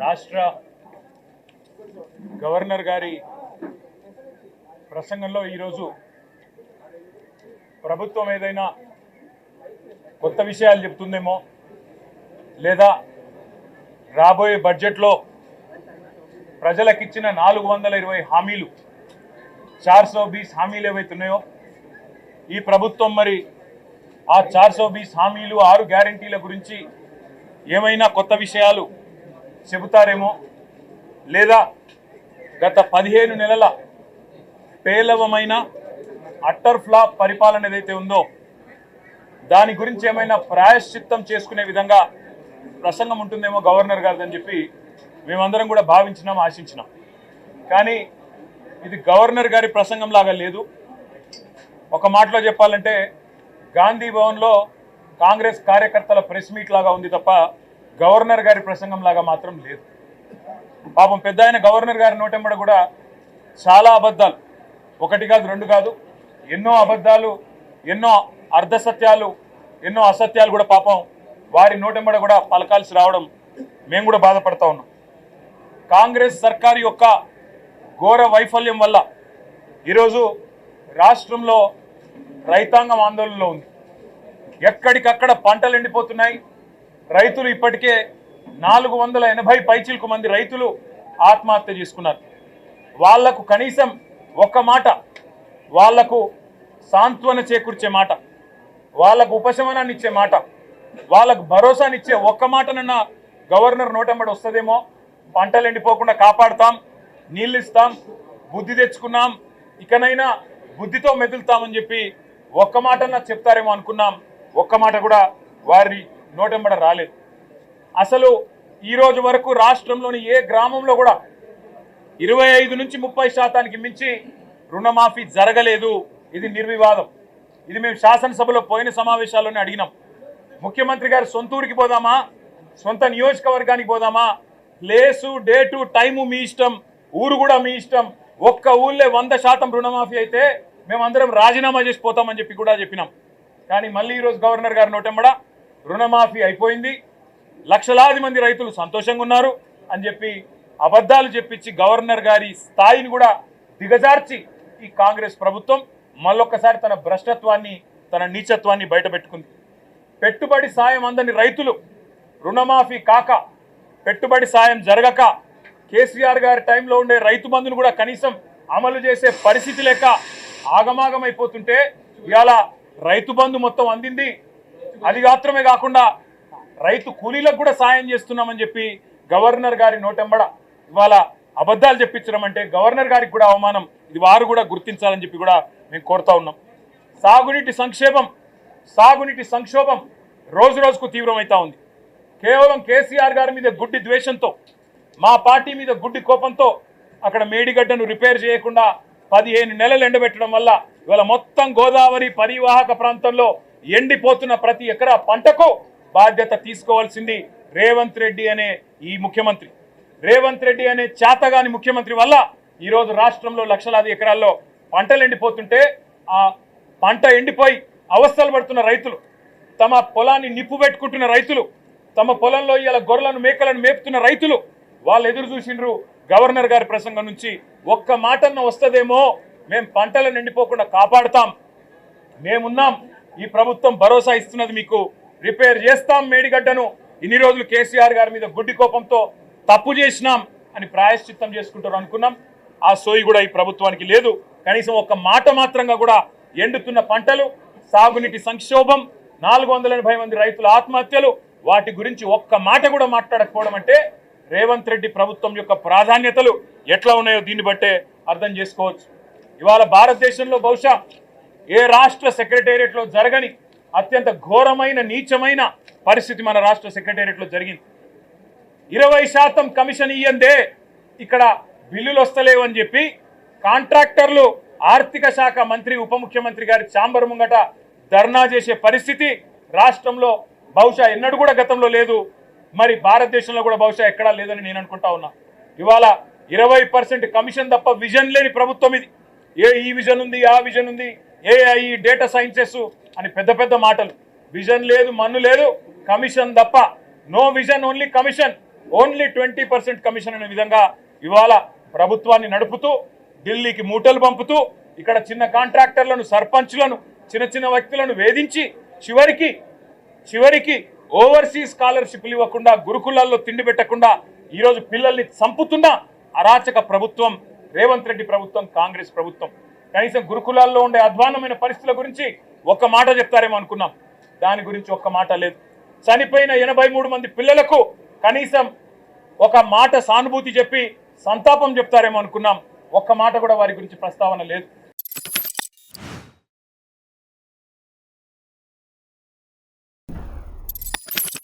రాష్ట్ర గవర్నర్ గారి ప్రసంగంలో ఈరోజు ప్రభుత్వం ఏదైనా కొత్త విషయాలు చెప్తుందేమో లేదా రాబోయే బడ్జెట్లో ప్రజలకిచ్చిన 420 హామీలు 420 హామీలు ఏవైతున్నాయో ఈ ప్రభుత్వం మరి ఆ 420 హామీలు 6 గ్యారెంటీల గురించి ఏమైనా కొత్త విషయాలు చెబుతారేమో లేదా గత 15 నెలల పేలవమైన అట్టర్ ఫ్లాప్ పరిపాలన ఏదైతే ఉందో దాని గురించి ఏమైనా ప్రాయశ్చిత్తం చేసుకునే విధంగా ప్రసంగం ఉంటుందేమో గవర్నర్ గారిదని చెప్పి మేమందరం కూడా భావించినాం, ఆశించినాం. కానీ ఇది గవర్నర్ గారి ప్రసంగం లాగా లేదు. ఒక మాటలో చెప్పాలంటే గాంధీ భవన్లో కాంగ్రెస్ కార్యకర్తల ప్రెస్ మీట్ లాగా ఉంది తప్ప గవర్నర్ గారి ప్రసంగం లాగా మాత్రం లేదు. పాపం పెద్ద ఆయన గవర్నర్ గారి నోటెంబడ కూడా చాలా అబద్ధాలు, ఒకటి కాదు రెండు కాదు, ఎన్నో అబద్ధాలు, ఎన్నో అర్ధసత్యాలు, ఎన్నో అసత్యాలు కూడా పాపం వారి నోటెంబడ కూడా పలకాల్సి రావడం మేము కూడా బాధపడతా ఉన్నాం. కాంగ్రెస్ సర్కారు యొక్క ఘోర వైఫల్యం వల్ల ఈరోజు రాష్ట్రంలో రైతాంగం ఆందోళనలో ఉంది. ఎక్కడికక్కడ పంటలు ఎండిపోతున్నాయి. రైతులు ఇప్పటికే 480 పైచిలకు మంది రైతులు ఆత్మహత్య చేసుకున్నారు. వాళ్లకు కనీసం ఒక్క మాట, వాళ్లకు సాంత్వన చేకూర్చే మాట, వాళ్లకు ఉపశమనాన్ని ఇచ్చే మాట, వాళ్ళకు భరోసానిచ్చే ఒక్క మాటనన్న గవర్నర్ నోటెంబడి వస్తుందేమో. పంటలు ఎండిపోకుండా కాపాడుతాం, నీళ్ళు ఇస్తాం, బుద్ధి తెచ్చుకున్నాం, ఇకనైనా బుద్ధితో మెదులుతామని చెప్పి ఒక్క మాటన్నా చెప్తారేమో అనుకున్నాం. ఒక్క మాట కూడా వారి నోటెంబడ రాలేదు. అసలు ఈరోజు వరకు రాష్ట్రంలోని ఏ గ్రామంలో కూడా 25 నుంచి 30% మించి రుణమాఫీ జరగలేదు. ఇది నిర్వివాదం. ఇది మేము శాసనసభలో పోయిన సమావేశాల్లోనే అడిగినాం. ముఖ్యమంత్రి గారు సొంత ఊరికి పోదామా, సొంత నియోజకవర్గానికి పోదామా, ప్లేసు డేటు టైము మీ ఇష్టం, ఊరు కూడా మీ ఇష్టం. ఒక్క ఊళ్ళే 100% రుణమాఫీ అయితే మేమందరం రాజీనామా చేసిపోతామని చెప్పి కూడా చెప్పినాం. కానీ మళ్ళీ ఈరోజు గవర్నర్ గారి నోటెంబడ రుణమాఫీ అయిపోయింది, లక్షలాది మంది రైతులు సంతోషంగా ఉన్నారు అని చెప్పి అబద్ధాలు చెప్పించి గవర్నర్ గారి స్థాయిని కూడా దిగజార్చి ఈ కాంగ్రెస్ ప్రభుత్వం మళ్ళొక్కసారి తన భ్రష్టత్వాన్ని, తన నీచత్వాన్ని బయటపెట్టుకుంది. పెట్టుబడి సాయం అందని రైతులు రుణమాఫీ కాక, పెట్టుబడి సాయం జరగక, కేసీఆర్ గారి టైంలో ఉండే రైతు బంధును కూడా కనీసం అమలు చేసే పరిస్థితి లేక ఆగమాగమైపోతుంటే ఇవాళ రైతు బంధు మొత్తం అందింది. అది మాత్రమే కాకుండా రైతు కూలీలకు కూడా సాయం చేస్తున్నామని చెప్పి గవర్నర్ గారి నోటెంబడ ఇవాళ అబద్ధాలు చెప్పించడం అంటే గవర్నర్ గారికి కూడా అవమానం. ఇది వారు కూడా గుర్తించాలని చెప్పి కూడా మేము కోరుతా ఉన్నాం. సాగునీటి సంక్షోభం రోజు రోజుకు తీవ్రమవుతా ఉంది. కేవలం కేసీఆర్ గారి మీద గుడ్డి ద్వేషంతో, మా పార్టీ మీద గుడ్డి కోపంతో అక్కడ మేడిగడ్డను రిపేర్ చేయకుండా 15 నెలలు ఎండబెట్టడం వల్ల ఇవాళ మొత్తం గోదావరి పరివాహక ప్రాంతంలో ఎండిపోతున్న ప్రతి ఎకరా పంటకు బాధ్యత తీసుకోవాల్సింది రేవంత్ రెడ్డి అనే ఈ ముఖ్యమంత్రి. రేవంత్ రెడ్డి అనే చేతగాని ముఖ్యమంత్రి వల్ల ఈరోజు రాష్ట్రంలో లక్షలాది ఎకరాల్లో పంటలు ఎండిపోతుంటే, ఆ పంట ఎండిపోయి అవస్థలు పడుతున్న రైతులు, తమ పొలాన్ని నిప్పు పెట్టుకుంటున్న రైతులు, తమ పొలంలో ఇలా గొర్రెలను మేకలను మేపుతున్న రైతులు వాళ్ళు ఎదురు చూసిండ్రు గవర్నర్ గారి ప్రసంగం నుంచి. ఒక్క మాటన్న వస్తుందేమో, మేము పంటలను ఎండిపోకుండా కాపాడుతాం, మేమున్నాం, ఈ ప్రభుత్వం భరోసా ఇస్తున్నది, మీకు రిపేర్ చేస్తాం మేడిగడ్డను, ఇన్ని రోజులు కేసీఆర్ గారి మీద గుడ్డి కోపంతో తప్పు చేసినాం అని ప్రాయశ్చిత్తం చేసుకుంటారు అనుకున్నాం. ఆ సోయి కూడా ఈ ప్రభుత్వానికి లేదు. కనీసం ఒక్క మాట మాత్రంగా కూడా ఎండుతున్న పంటలు, సాగునీటి సంక్షోభం, 480 మంది రైతుల ఆత్మహత్యలు, వాటి గురించి ఒక్క మాట కూడా మాట్లాడకపోవడం అంటే రేవంత్ రెడ్డి ప్రభుత్వం యొక్క ప్రాధాన్యతలు ఎట్లా ఉన్నాయో దీన్ని బట్టే అర్థం చేసుకోవచ్చు. ఇవాళ భారతదేశంలో బహుశా ఏ రాష్ట్ర సెక్రటేరియట్లో జరగని అత్యంత ఘోరమైన నీచమైన పరిస్థితి మన రాష్ట్ర సెక్రటేరియట్లో జరిగింది. 20% కమిషన్ ఇయ్యందే ఇక్కడ బిల్లులు వస్తలేవు అని చెప్పి కాంట్రాక్టర్లు ఆర్థిక శాఖ మంత్రి, ఉప ముఖ్యమంత్రి గారి ఛాంబర్ ముంగట ధర్నా చేసే పరిస్థితి రాష్ట్రంలో బహుశా ఎన్నడూ కూడా గతంలో లేదు. మరి భారతదేశంలో కూడా బహుశా ఎక్కడా లేదని నేను అనుకుంటా ఉన్నా. ఇవాళ 20% కమిషన్ తప్ప విజన్ లేని ప్రభుత్వం ఇది. ఈ విజన్ ఉంది, ఆ విజన్ ఉంది, ఏఐ, డేటా సైన్సెస్ అని పెద్ద పెద్ద మాటలు. విజన్ లేదు, మన్ను లేదు, కమిషన్ తప్ప. No vision, only commission. Only 20% commission అనే విధంగా ఇవాళ ప్రభుత్వాన్ని నడుపుతూ ఢిల్లీకి మూటలు పంపుతూ ఇక్కడ చిన్న కాంట్రాక్టర్లను సర్పంచ్లను చిన్న చిన్న వ్యక్తులను వేధించి చివరికి ఓవర్సీస్ స్కాలర్షిప్లు ఇవ్వకుండా గురుకులాల్లో తిండి పెట్టకుండా ఈరోజు పిల్లల్ని చంపుతున్న అరాచక ప్రభుత్వం రేవంత్ రెడ్డి ప్రభుత్వం, కాంగ్రెస్ ప్రభుత్వం. కనీసం గురుకులాల్లో ఉండే అధ్వాన్నమైన పరిస్థితుల గురించి ఒక్క మాట చెప్తారేమో అనుకున్నాం. దాని గురించి ఒక్క మాట లేదు. చనిపోయిన 83 మంది పిల్లలకు కనీసం ఒక మాట సానుభూతి చెప్పి సంతాపం చెప్తారేమో అనుకున్నాం. ఒక్క మాట కూడా వారి గురించి ప్రస్తావన లేదు.